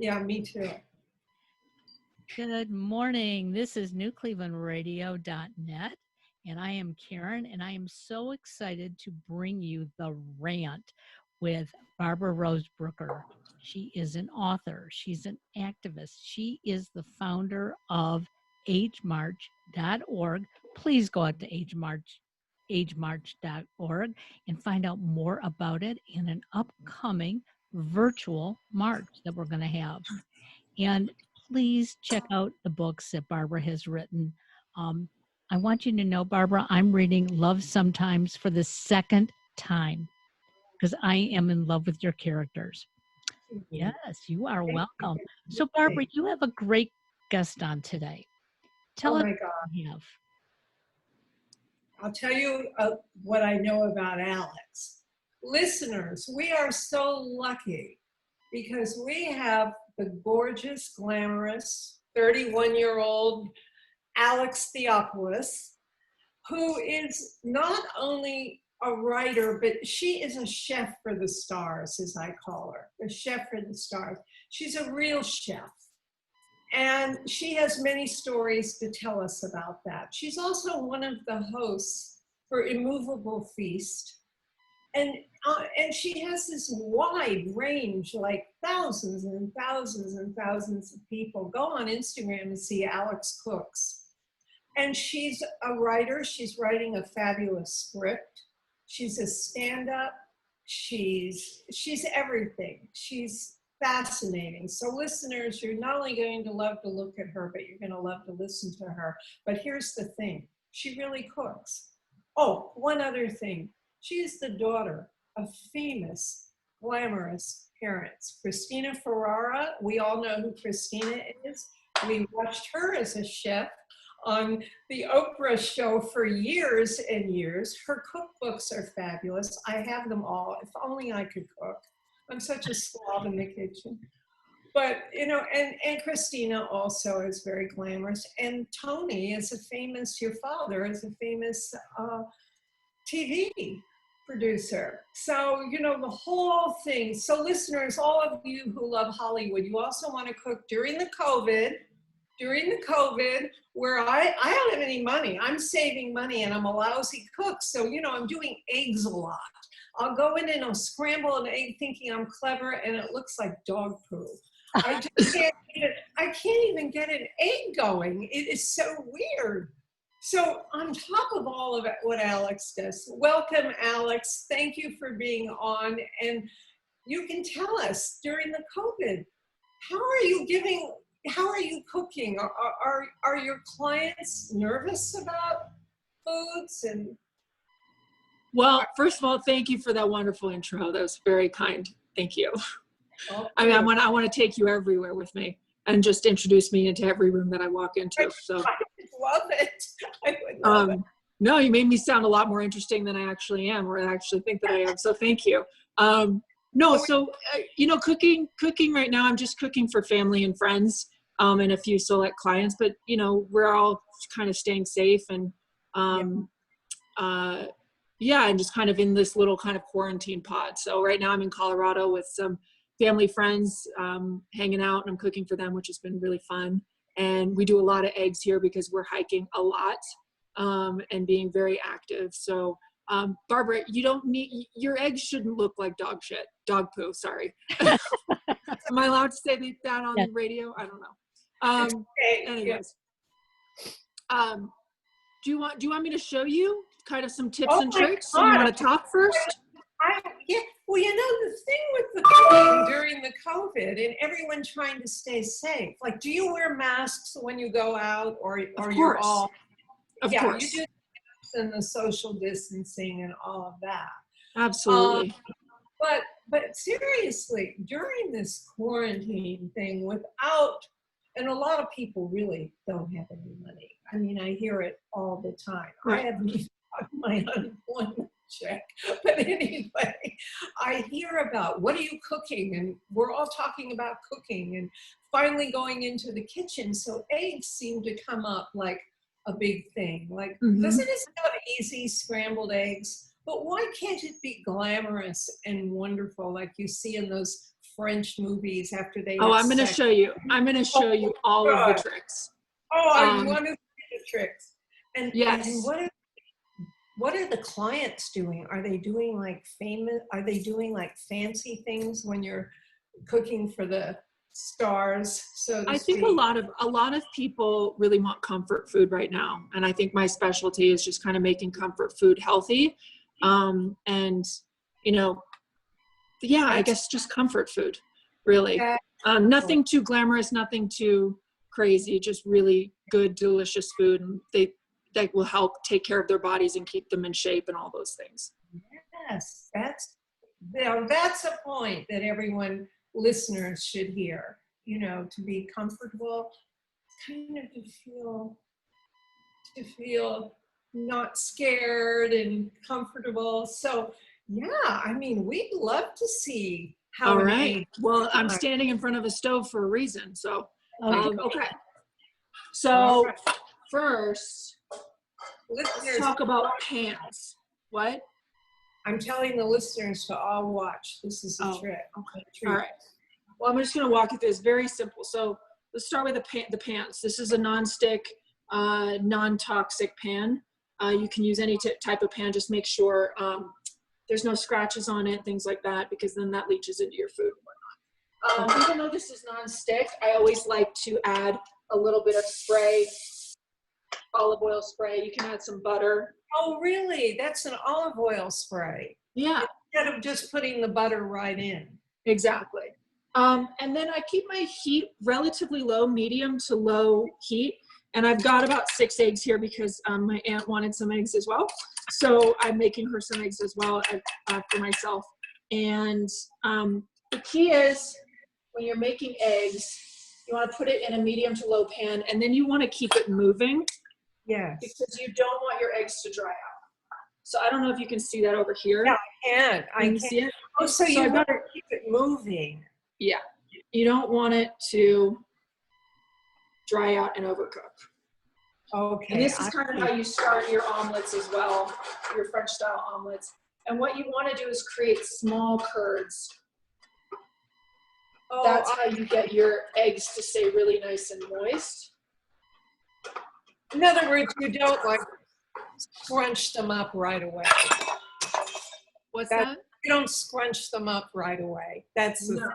Yeah, me too. Good morning. This is NewClevelandRadio.net, and I am Karen, and I am so excited to bring you The Rant with Barbara Rose Brooker. She is an author. She's an activist. She is the founder of agemarch.org. Please go out to agemarch.org and find out more about it in an upcoming virtual march that we're going to have. And please check out the books that Barbara has written. I want you to know, Barbara, I'm reading Love Sometimes for the second time because I am in love with your characters. Yes, you are welcome. So, Barbara, you have a great guest on today. Tell us what you have. I'll tell you what I know about Alex. Listeners, we are so lucky because we have the gorgeous, glamorous, 31-year-old Alex Thomopoulos, who is not only a writer, but she is a chef for the stars, as I call her, a chef for the stars. She's a real chef. And she has many stories to tell us about that. She's also one of the hosts for Moveable Feast. And she has this wide range, like thousands and thousands and thousands of people. Go on Instagram and see Alex Cooks. And she's a writer. She's writing a fabulous script. She's a stand-up. She's everything. She's fascinating. So listeners, you're not only going to love to look at her, but you're going to love to listen to her. But here's the thing. She really cooks. Oh, one other thing. She is the daughter of famous, glamorous parents. Christina Ferrara, we all know who Christina is. We watched her as a chef on the Oprah show for years and years. Her cookbooks are fabulous. I have them all. If only I could cook. I'm such a slob in the kitchen. But, you know, and Christina also is very glamorous. And Tony is a famous, your father is a famous TV producer. So, you know, the whole thing. So listeners, all of you who love Hollywood, you also want to cook during the COVID, where I don't have any money. I'm saving money and I'm a lousy cook. So, you know, I'm doing eggs a lot. I'll go in and I'll scramble an egg thinking I'm clever and it looks like dog poo. I can't even get an egg going. It is so weird. So on top of all of it, what Alex does, welcome Alex. Thank you for being on. And you can tell us during the COVID, how are you cooking? Are your clients nervous about foods? And well, first of all, thank you for that wonderful intro. That was very kind. Thank you. Okay. I mean, I want to take you everywhere with me and just introduce me into every room that I walk into. So I love it. I would love it. No, you made me sound a lot more interesting than I actually am, or I actually think that I am. So thank you. You know, cooking right now, I'm just cooking for family and friends and a few select clients, but you know, we're all kind of staying safe and and just kind of in this little kind of quarantine pod. So right now I'm in Colorado with some family friends hanging out, and I'm cooking for them, which has been really fun. And we do a lot of eggs here because we're hiking a lot and being very active. So Barbara, you don't need, your eggs shouldn't look like dog poo, sorry. Am I allowed to say that on the radio? I don't know. Anyways, do you want me to show you kind of some tips and tricks? Do you want to talk first? Well, you know, the thing with the cooking during the COVID and everyone trying to stay safe, like, do you wear masks when you go out or you're all, of course. You do and the social distancing and all of that. Absolutely. But seriously, during this quarantine thing and a lot of people really don't have any money. I mean, I hear it all the time. Right. I haven't even gotten my unemployment check. But anyway, I hear about what are you cooking? And we're all talking about cooking and finally going into the kitchen. So eggs seem to come up like a big thing. Like, doesn't it sound easy, scrambled eggs? But why can't it be glamorous and wonderful like you see in those French movies after they Oh, have I'm going to sex. show you. I'm going to show you all of the tricks. Oh, I want to see the tricks. And, Yes. and what are the clients doing? Are they doing like fancy things when you're cooking for the stars, so to I speak? think a lot of people really want comfort food right now. And I think my specialty is just kind of making comfort food healthy. And, you know, yeah, I guess just comfort food, really. Nothing too glamorous, nothing too crazy, just really good, delicious food. And that will help take care of their bodies and keep them in shape and all those things. Yes, that's a point that listeners should hear, to be comfortable, kind of to feel not scared and comfortable. So yeah, I mean, we'd love to see how. All right. Well, I'm standing in front of a stove for a reason. So, okay. So first, let's talk about pans. What? I'm telling the listeners to all watch. This is a trick. Okay. All right. Well, I'm just going to walk you through this. Very simple. So let's start with the pans. This is a non-stick, non-toxic pan. You can use any type of pan. Just make sure there's no scratches on it, things like that, because then that leaches into your food and whatnot. Even though this is non-stick, I always like to add a little bit of spray, olive oil spray. You can add some butter. Oh, really? That's an olive oil spray. Yeah. Instead of just putting the butter right in. Exactly. And then I keep my heat relatively low, medium to low heat. And I've got about 6 eggs here because my aunt wanted some eggs as well. So I'm making her some eggs as well for myself. And the key is when you're making eggs, you want to put it in a medium to low pan, and then you want to keep it moving. Yes. Because you don't want your eggs to dry out. So I don't know if you can see that over here. Yeah, I can. See it? Oh, so you want to keep it moving. Yeah. You don't want it to dry out and overcook. Okay. And this is kind of how you start your omelets as well, your French style omelets. And what you want to do is create small curds. Oh, that's how you get your eggs to stay really nice and moist. In other words, you don't like scrunch them up right away. What's that? You don't scrunch them up right away. That's the thing.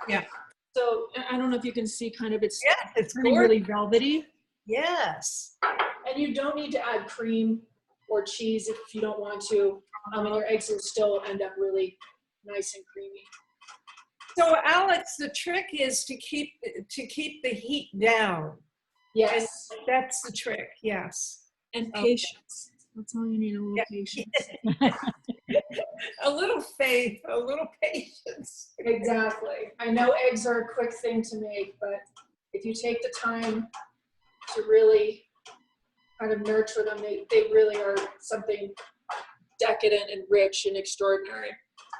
Yeah. So I don't know if you can see kind of it's turning really velvety. Yes. And you don't need to add cream or cheese if you don't want to. And your eggs will still end up really nice and creamy. So Alex, the trick is to keep the heat down. Yes. And that's the trick. Yes. And patience. That's all you need, a little patience. A little faith, a little patience. Exactly. I know eggs are a quick thing to make, but if you take the time to really kind of nurture them, they really are something decadent and rich and extraordinary.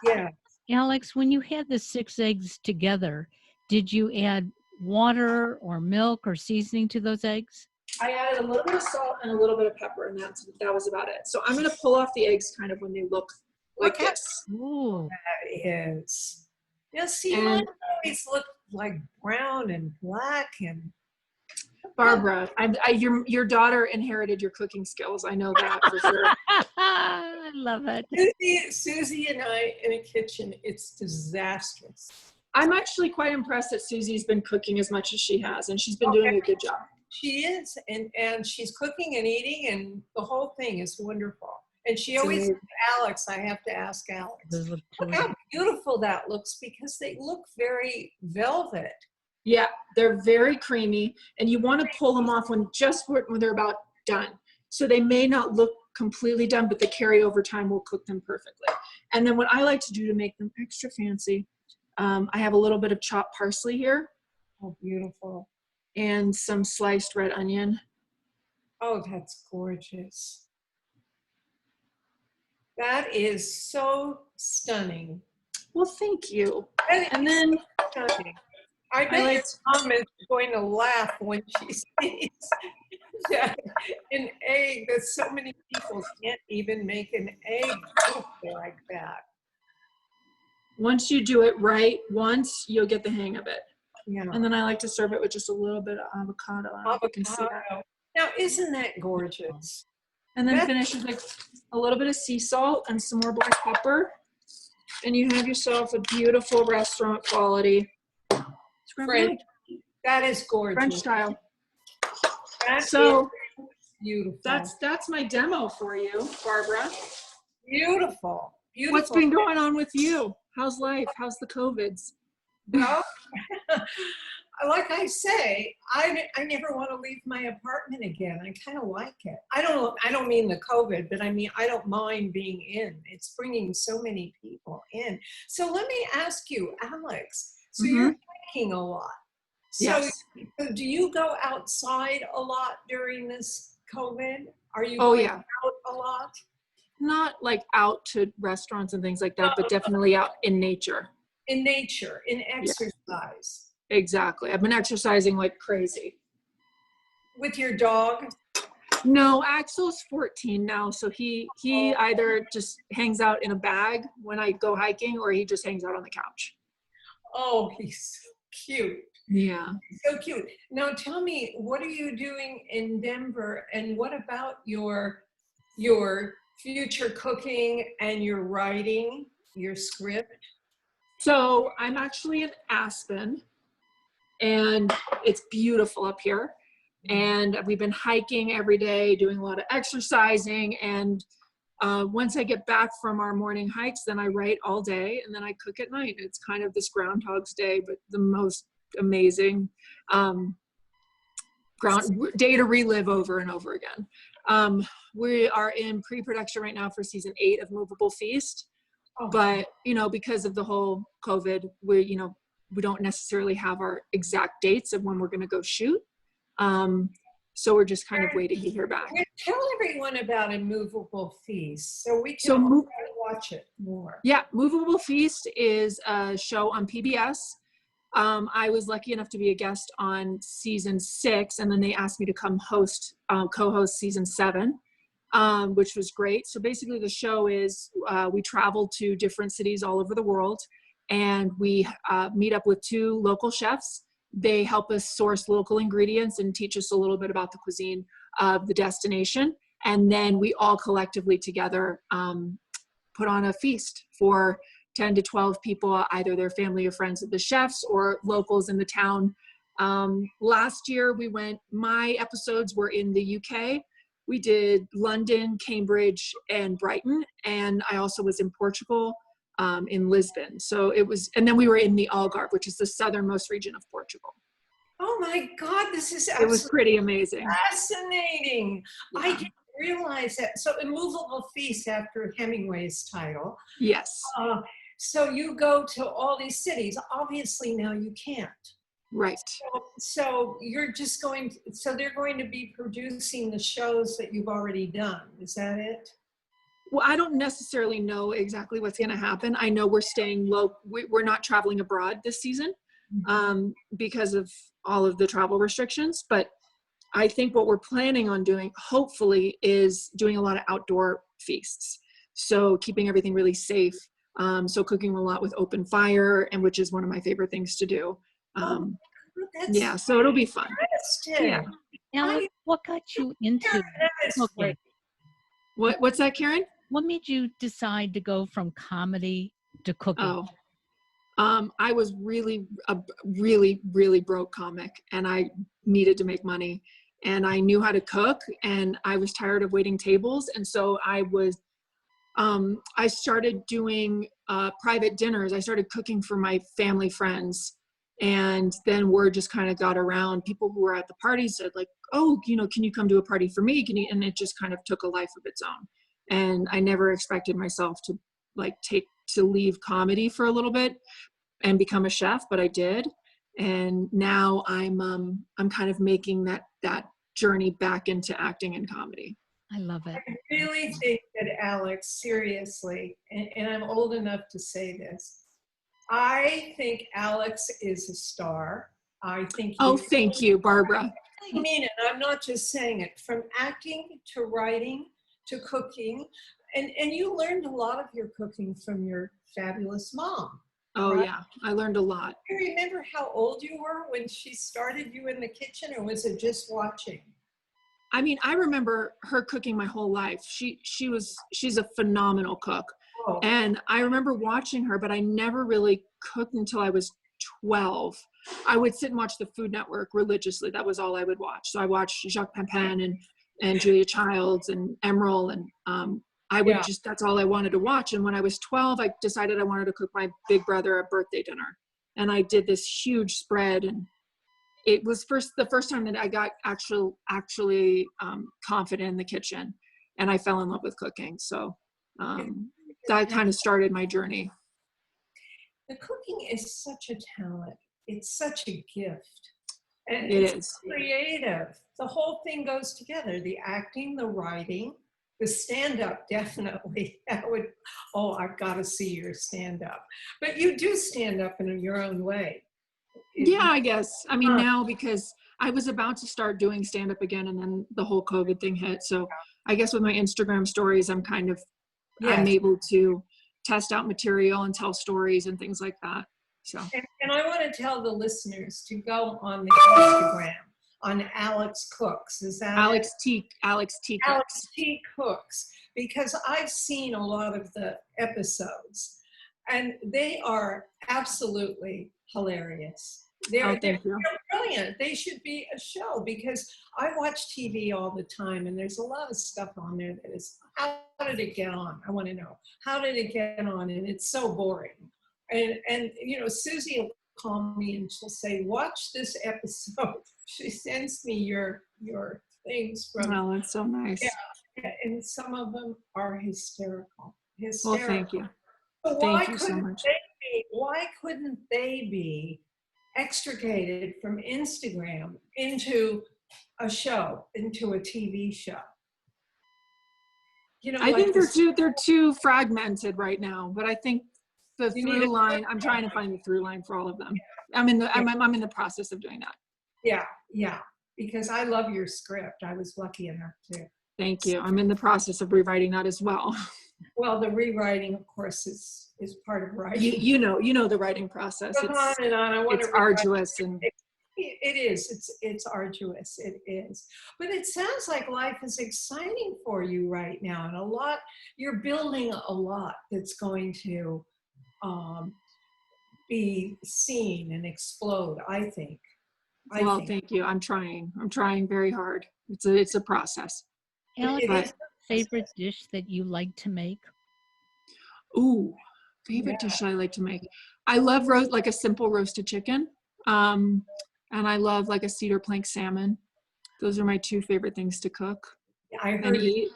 Yeah. Alex, when you had the 6 eggs together, did you add water or milk or seasoning to those eggs? I added a little bit of salt and a little bit of pepper, and that was about it. So I'm going to pull off the eggs kind of when they look like this. Ooh. That is. Yeah, see, mine always look like brown and black and. Barbara, your daughter inherited your cooking skills. I know that for sure. I love it. Susie and I in a kitchen, it's disastrous. I'm actually quite impressed that Susie's been cooking as much as she has, and she's been doing a good job. She is, and she's cooking and eating, and the whole thing is wonderful. And she always says, Alex, I have to ask Alex, look how beautiful that looks, because they look very velvet. Yeah, they're very creamy, and you want to pull them off when they're about done. So they may not look completely done, but the carryover time will cook them perfectly. And then what I like to do to make them extra fancy, I have a little bit of chopped parsley here. Oh, beautiful. And some sliced red onion. Oh, that's gorgeous. That is so stunning. Well, thank you. And then stunning. I bet your mom is going to laugh when she sees an egg that so many people can't even make an egg like that. once you do it right once, you'll get the hang of it. Yeah. And then I like to serve it with just a little bit of avocado. I don't know if you can see that. Avocado. Now, isn't that gorgeous? And then That's- finish with like a little bit of sea salt and some more black pepper. And you have yourself a beautiful restaurant quality French. That is gorgeous. French style. That So is beautiful. that's my demo for you, Barbara. Beautiful. Beautiful. What's been going on with you? How's life? How's the COVIDs? Well, like I say, I never want to leave my apartment again. I kind of like it. I don't mean the COVID, but I mean, I don't mind being in. It's bringing so many people in. So let me ask you, Alex, so you're hiking a lot. So Yes. do you go outside a lot during this COVID? Are you Oh, going yeah. out a lot? Not like out to restaurants and things like that, but definitely out in nature. In nature, in exercise. Exactly. I've been exercising like crazy. With your dog? No, Axel's 14 now, so he either just hangs out in a bag when I go hiking, or he just hangs out on the couch. Oh, he's so cute. Yeah. So cute. Now tell me, what are you doing in Denver, and what about your future cooking and your writing, your script? So I'm actually in Aspen, and it's beautiful up here. And we've been hiking every day, doing a lot of exercising. And once I get back from our morning hikes, then I write all day, and then I cook at night. It's kind of this Groundhog's Day, but the most amazing day to relive over and over again. We are in pre-production right now for season 8 of Moveable Feast. But, because of the whole COVID, we don't necessarily have our exact dates of when we're going to go shoot. So we're just kind of waiting to hear back. Tell everyone about Moveable Feast so we can watch it more. Yeah, Moveable Feast is a show on PBS. I was lucky enough to be a guest on season 6, and then they asked me to come co-host season 7. Which was great. So basically the show is we travel to different cities all over the world, and we meet up with 2 local chefs. They help us source local ingredients and teach us a little bit about the cuisine of the destination. And then we all collectively together put on a feast for 10 to 12 people, either their family or friends of the chefs or locals in the town. Last year my episodes were in the UK. We did London, Cambridge, and Brighton. And I also was in Portugal, in Lisbon. So and then we were in the Algarve, which is the southernmost region of Portugal. Oh my God, this is It was pretty amazing. Fascinating. Yeah. I didn't realize that. So Moveable Feast after Hemingway's title. Yes. So you go to all these cities. Obviously now you can't. Right. So you're just so they're going to be producing the shows that you've already done. Is that it? Well, I don't necessarily know exactly what's going to happen. I know we're staying low. We're not traveling abroad this season because of all of the travel restrictions. But I think what we're planning on doing, hopefully, is doing a lot of outdoor feasts. So keeping everything really safe. So cooking a lot with open fire, and which is one of my favorite things to do. So it'll be fun. Yeah. Alex, what got you into cooking? What's that, Karen? What made you decide to go from comedy to cooking? I was really a really, really broke comic, and I needed to make money, and I knew how to cook, and I was tired of waiting tables. And so I started doing private dinners. I started cooking for my family friends. And then word just kind of got around. People who were at the party said like, oh, can you come to a party for me? And it just kind of took a life of its own. And I never expected myself to leave comedy for a little bit and become a chef, but I did. And now I'm kind of making that journey back into acting and comedy. I love it. I really think that Alex, seriously, and I'm old enough to say this, I think Alex is a star. I think. Oh, thank you, Barbara. I mean it. I'm not just saying it. From acting to writing to cooking, and you learned a lot of your cooking from your fabulous mom. Oh right? yeah, I learned a lot. Do you remember how old you were when she started you in the kitchen, or was it just watching? I mean, I remember her cooking my whole life. She's a phenomenal cook. Oh, And I remember watching her, but I never really cooked until I was 12. I would sit and watch the Food Network religiously. That was all I would watch. So I watched Jacques Pepin and Julia Childs and Emeril, and I would yeah. that's all I wanted to watch. And when I was 12, I decided I wanted to cook my big brother a birthday dinner. And I did this huge spread, and it was the first time that I got actually confident in the kitchen, and I fell in love with cooking. So that kind of started my journey. The cooking is such a talent. It's such a gift. And It it's is. creative. The whole thing goes together. The acting, the writing, the stand-up, definitely. I've got to see your stand-up. But you do stand up in your own way. Yeah, I guess. I mean, now, because I was about to start doing stand-up again, and then the whole COVID thing hit. So I guess with my Instagram stories, I'm able to test out material and tell stories and things like that. So. And I want to tell the listeners to go on the Instagram on Alex Cooks. Is that Alex it? T. Alex T. Cooks, because I've seen a lot of the episodes, and they are absolutely hilarious. They're Thank you. brilliant. They should be a show, because I watch TV all the time, and there's a lot of stuff on there that is, how did it get on? I want to know, how did it get on? And it's so boring. And Susie will call me and she'll say, watch this episode. She sends me your things from. Oh, that's so nice. Yeah, and some of them are hysterical. Well, thank you. So thank you so much. Why couldn't they be extricated from Instagram into a show, into a TV show? I think they're too fragmented right now, but I think the through line, I'm trying to find the through line for all of them. I'm in the process of doing that. Yeah, because I love your script. I was lucky enough to. Thank you. I'm in the process of rewriting that as well. Well, the rewriting, of course, is part of writing. You know the writing process. Go on and on. It's arduous, and it is. It's arduous. It is. But it sounds like life is exciting for you right now, and you're building a lot that's going to be seen and explode, I think. Thank you. I'm trying very hard. It's a process. Alex, favorite dish that you like to make? Ooh, favorite dish I like to make. I love like a simple roasted chicken. And I love like a cedar plank salmon. Those are my two favorite things to cook and eat.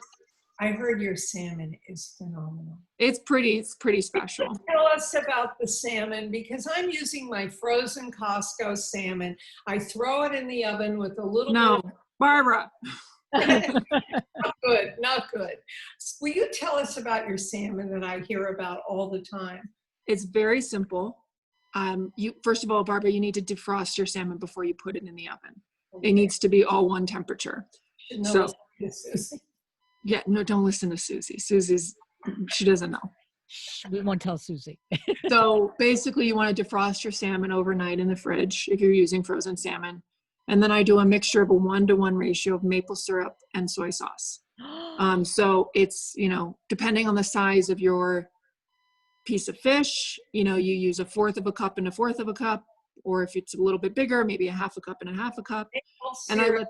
I heard your salmon is phenomenal. It's pretty special. Tell us about the salmon, because I'm using my frozen Costco salmon. I throw it in the oven with a little bit. Barbara. Not good. Will you tell us about your salmon that I hear about all the time? It's very simple. First of all, Barbara, you need to defrost your salmon before you put it in the oven. Okay. It needs to be all one temperature. Yeah, no, don't listen to Susie. She doesn't know. We won't tell Susie. So basically you want to defrost your salmon overnight in the fridge if you're using frozen salmon. And then I do a mixture of a 1-to-1 ratio of maple syrup and soy sauce. So it's, depending on the size of your piece of fish, you use 1/4 of a cup and 1/4 of a cup, or if it's a little bit bigger, maybe 1/2 cup and 1/2 cup. And I let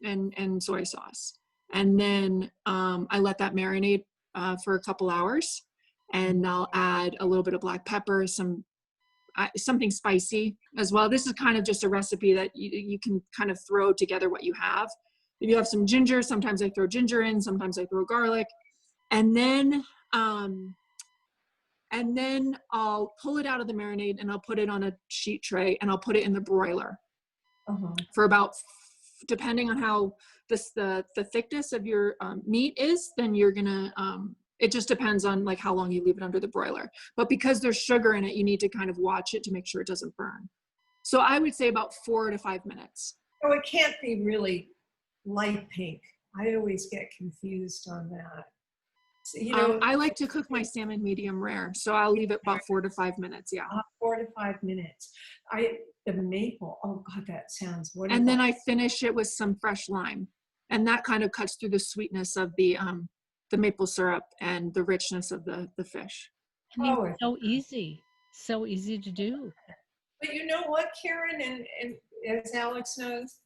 and soy sauce. And then I let that marinate for a couple hours, and I'll add a little bit of black pepper, something spicy as well. This is kind of just a recipe that you can kind of throw together what you have. If you have some ginger, sometimes I throw ginger in, sometimes I throw garlic, and then I'll pull it out of the marinade and I'll put it on a sheet tray and I'll put it in the broiler for about, depending on how the thickness of your meat is, then you're gonna, it just depends on like how long you leave it under the broiler. But because there's sugar in it, you need to kind of watch it to make sure it doesn't burn. So I would say about 4 to 5 minutes. Oh, it can't be really light pink. I always get confused on that. You know, I like to cook my salmon medium rare, so I'll leave it about 4 to 5 minutes. Yeah. 4 to 5 minutes. The maple. Oh God, that sounds wonderful. And then I finish it with some fresh lime, and that kind of cuts through the sweetness of the maple syrup and the richness of the fish. I mean, Oh, so easy to do. but you know what, Karen, and as Alex knows,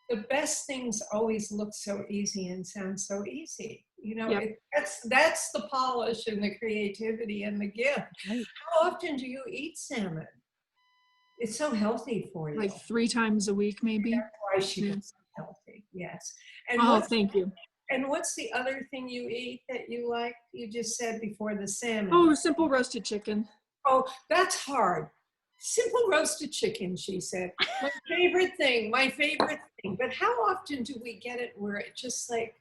the best things always look so easy and sound so easy. You know, Yep. that's the polish and the creativity and the gift. Right. How often do you eat salmon? It's so healthy for you. Like 3 times a week, maybe. That's why she Yeah. looks so healthy. Yes. And Oh, thank you. what's the other thing you eat that you like? You just said before the salmon. Oh, simple roasted chicken. Oh, that's hard. Simple roasted chicken, she said. My favorite thing, my favorite thing. But how often do we get it where it just like,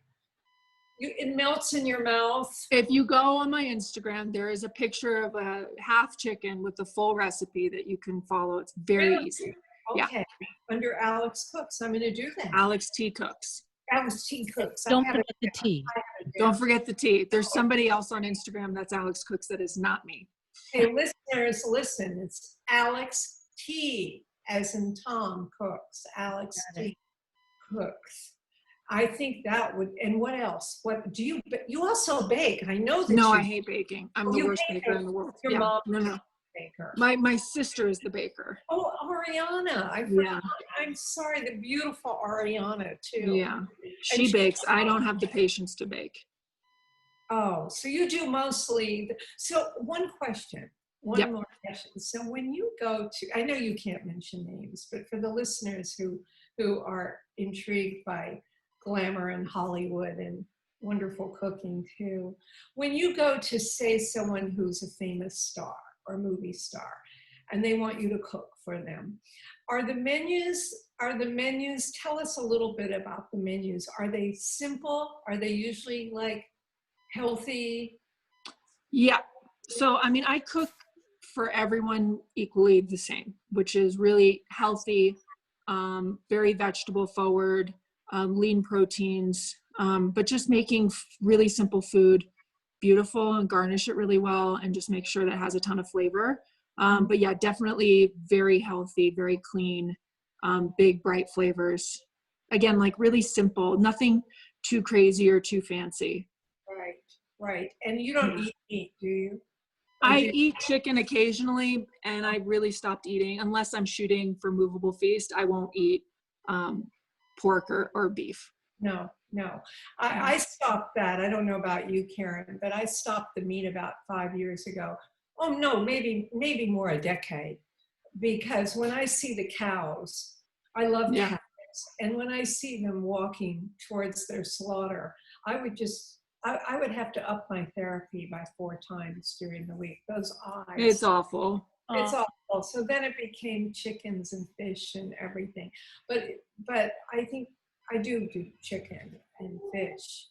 it melts in your mouth? If you go on my Instagram, there is a picture of a half chicken with the full recipe that you can follow. It's very easy. Okay, under Alex Cooks, I'm going to do that. Alex T Cooks. Alex T Cooks. Don't forget the tea. Don't forget the T. There's somebody else on Instagram that's Alex Cooks that is not me. Hey, listeners, listen. It's Alex T, as in Tom Cooks. Alex T Cooks. I think that would. And what else? What do you? You also bake. I know that. No, you, I hate baking. I'm Oh, the you worst hate baker in the world. Your Yeah. mom No. baker. My sister is the baker. Oh, Ariana. Yeah. I'm sorry. The beautiful Ariana too. Yeah. She bakes. I don't have the patience to bake. Oh, so you do mostly. So one question. One more question. So when you go to, I know you can't mention names, but for the listeners who are intrigued by glamour and Hollywood and wonderful cooking too, when you go to, say, someone who's a famous star or movie star, and they want you to cook for them, are the menus, tell us a little bit about the menus. Are they simple? Are they usually like healthy? Yeah. So, I mean, I cook for everyone equally the same, which is really healthy, very vegetable forward, lean proteins, but just making really simple food beautiful and garnish it really well and just make sure that it has a ton of flavor. But yeah, definitely very healthy, very clean, big, bright flavors. Again, like really simple, nothing too crazy or too fancy. Right. And you don't eat meat, do you? I eat chicken occasionally, and I really stopped eating unless I'm shooting for Moveable Feast. I won't eat pork or beef. No. I stopped that. I don't know about you, Karen, but I stopped the meat about 5 years ago. Oh no, maybe more, a decade. Because when I see the cows, I love cows, and when I see them walking towards their slaughter, I would have to up my therapy by 4 times during the week. Those eyes. It's awful. It's awful. So then it became chickens and fish and everything. But I think I do chicken and fish.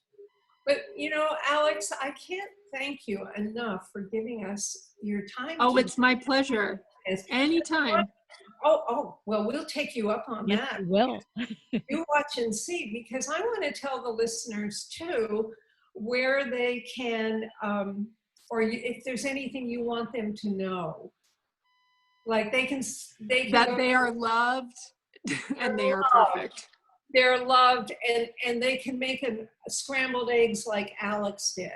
But you know, Alex, I can't thank you enough for giving us your time. Oh, it's my pleasure. Anytime. Oh, well, we'll take you up on Yes, that. we will. You watch and see, because I want to tell the listeners too where they can, or if there's anything you want them to know, like they can That they are loved and they are perfect. They're loved, and they can make scrambled eggs like Alex did.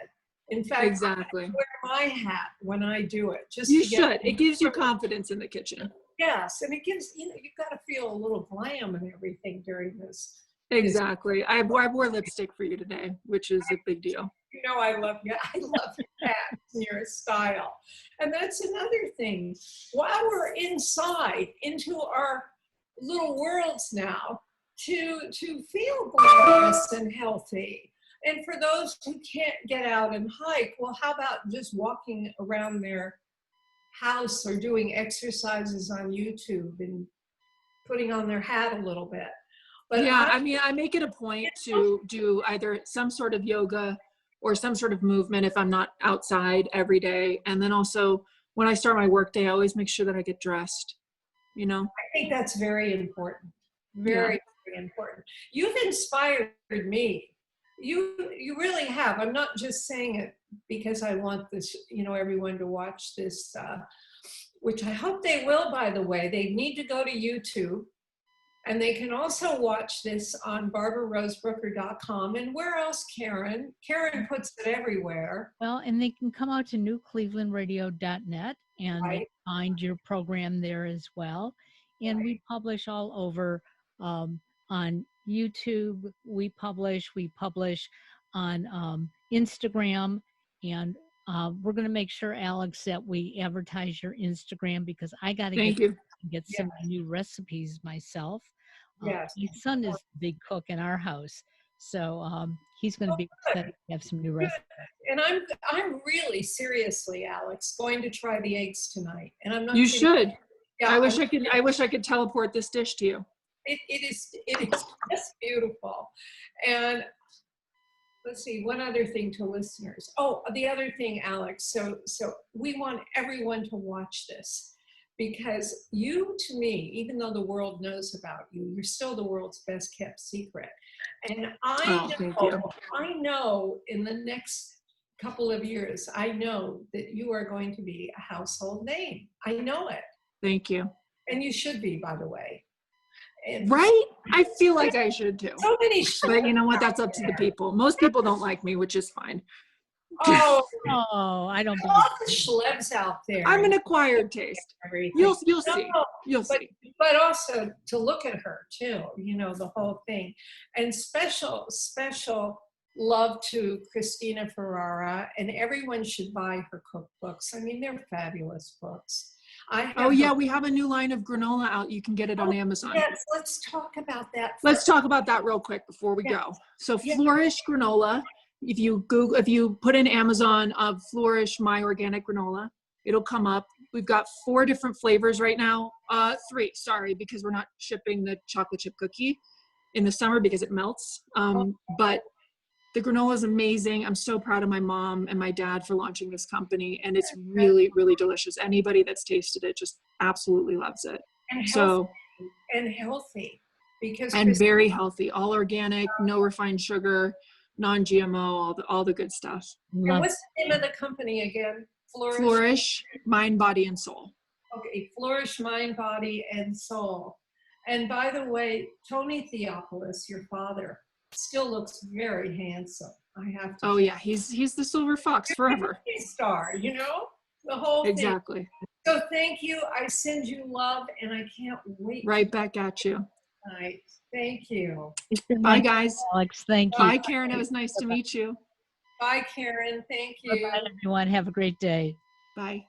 In fact, exactly. I wear my hat when I do it. You should. It gives you confidence in the kitchen. Yes, and it gives, you've got to feel a little glam and everything during this. Exactly. I wore lipstick for you today, which is a big deal. You know, I love your hat and your style. And that's another thing. While we're inside, into our little worlds now, to feel glamorous and healthy. And for those who can't get out and hike, well, how about just walking around their house or doing exercises on YouTube and putting on their hat a little bit? But yeah, I mean, I make it a point to do either some sort of yoga or some sort of movement if I'm not outside every day. And then also when I start my workday, I always make sure that I get dressed, you know? I think that's very important. Very important. You've inspired me. You really have. I'm not just saying it because I want this, everyone to watch this, which I hope they will, by the way. They need to go to YouTube. And they can also watch this on barbararosebrooker.com. And where else, Karen? Karen puts it everywhere. Well, and they can come out to newclevelandradio.net and they find your program there as well. And we publish all over on YouTube. We publish on Instagram. And we're going to make sure, Alex, that we advertise your Instagram because I got to get some new recipes myself. Yes. My son is the big cook in our house, so he's going to be excited to have some new recipes. And I'm really seriously, Alex, going to try the eggs tonight. And I'm not. You kidding. should. Yeah, I wish I could teleport this dish to you. It is just beautiful. And let's see, one other thing to listeners. Oh, the other thing, Alex. So we want everyone to watch this. Because you, to me, even though the world knows about you, you're still the world's best kept secret. And I know in the next couple of years, I know that you are going to be a household name. I know it. Thank you. And you should be, by the way. And right? I feel like I should too. So many but you know what? That's up to the people. Most people don't like me, which is fine. Oh, I don't all the schlebs out there. I'm an acquired taste. You'll see. You'll see. But also to look at her too, the whole thing. And special love to Christina Ferrara, and everyone should buy her cookbooks. I mean, they're fabulous books. We have a new line of granola out. You can get it on Amazon. Yes, let's talk about that. Let's talk about that real quick before we go. So Flourish granola. If you put in Amazon of Flourish My Organic Granola, it'll come up. We've got 4 different flavors right now. 3, sorry, because we're not shipping the chocolate chip cookie in the summer because it melts. But the granola is amazing. I'm so proud of my mom and my dad for launching this company, and it's really, really delicious. Anybody that's tasted it just absolutely loves it. And healthy. And very healthy, all organic, no refined sugar, non-GMO, all the good stuff. And what's the name of the company again? Flourish, Mind, Body, and Soul. Okay, Flourish, Mind, Body, and Soul. And by the way, Tony Theopoulos, your father, still looks very handsome. I have to. Oh yeah, he's the silver fox forever. Star, the whole thing. Exactly. So thank you. I send you love, and I can't wait. Right back at you. All right. Thank you. Bye, guys. Alex, thank you. Bye, Karen. It was nice to meet you. Bye, Karen. Thank you. Bye, everyone. Have a great day. Bye.